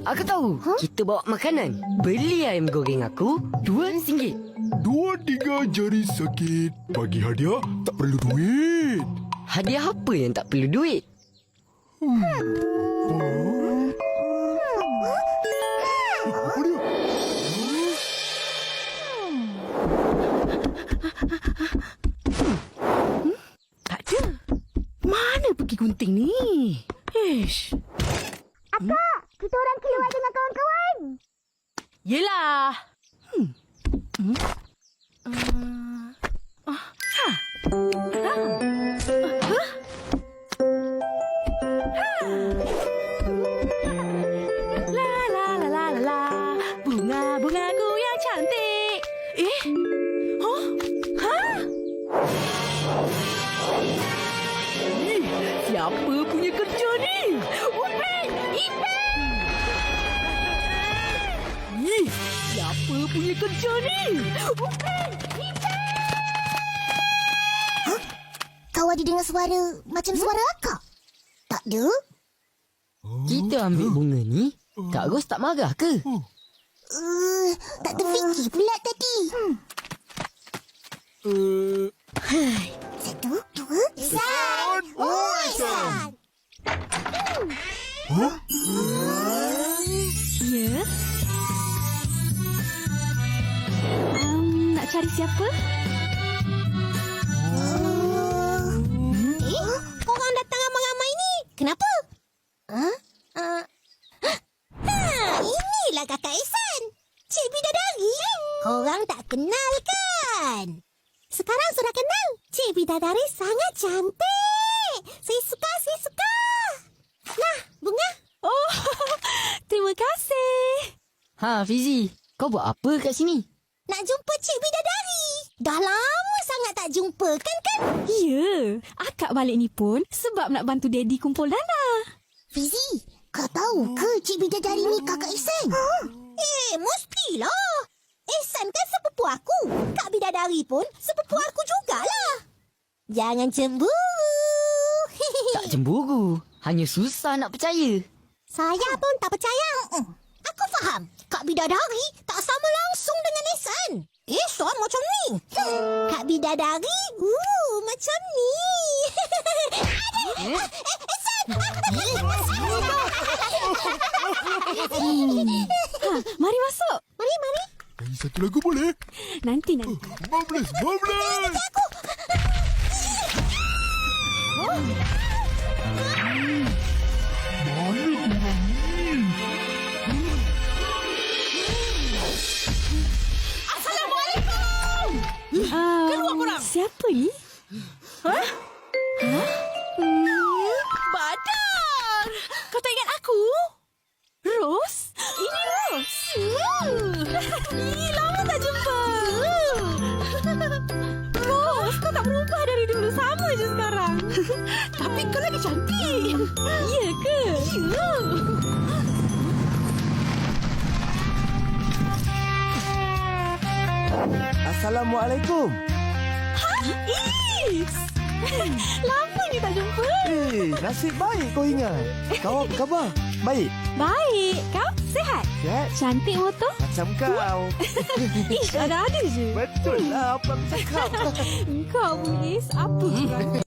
Aku tahu. Kita bawa makanan. Beli ayam goreng aku RM2. 2-3 jari sakit. Bagi hadiah tak perlu duit. Hadiah apa yang tak perlu duit? Apa dia? Tak ada. Mana pergi gunting ni? Ish. Akak, kita orang keluar dengan kawan-kawan. Yelah. La la la la la la. Bunga-bungaku yang cantik. Huh? Hah? Siapa punya kerja ni? Upin! Ipin! Siapa punya kerja ni? Upin! Kau ada dengar suara macam suara akak? Tak ada? Kita ambil bunga ni. Kak Ros tak marah ke? Tak terfikir pula tadi. Satu, dua, Isan! Oh, Isan! Ya? Nak cari siapa? Korang datang ramai-ramai ni. Kenapa? Inilah kakak Isan. Cik Bidadari. Korang tak kenal kan? Sekarang sudah kenal. Cik Bidadari sangat cantik. Saya suka. Nah, bunga. Oh, terima kasih. Fizi. Kau buat apa kat sini? Nak jumpa Cik Bidadari. Dah lama sangat tak jumpa kan? Ya, akak balik ni pun sebab nak bantu Daddy kumpul dana. Fizi, kau tahu ke Cik Bidadari ni kakak Ihsan? Mestilah. Ihsan kan sepupu aku. Kak Bidadari pun sepupu aku jugalah. Jangan cemburu. Tak cemburu. Hanya susah nak percaya. Saya pun tak percaya. Aku faham. Kak Bidadari tak sama langsung dengan Ihsan. Ihsan macam ni. Kak Bidadari, macam ni. Ihsan! Mari masuk. Mari. Nyanyi satu lagu boleh? Nanti. Bablas! Keluar korang. Siapa ni? Hah? Badar! Kau tak ingat aku? Ros? Ini Ros. Lama tak jumpa. Ros, kau tak berubah dari dulu. Sama je sekarang. Tapi kau lagi cantik. Ya ke? Ya. Assalamualaikum. Is! Lama ni tak jumpa. Nasib baik kau ingat. Kau apa khabar? Baik? Baik. Kau sihat? Sihat? Cantik motor? Macam kau. Ish, ada-ada je. Betul lah apa aku cakap. Kau Is, apa kurang?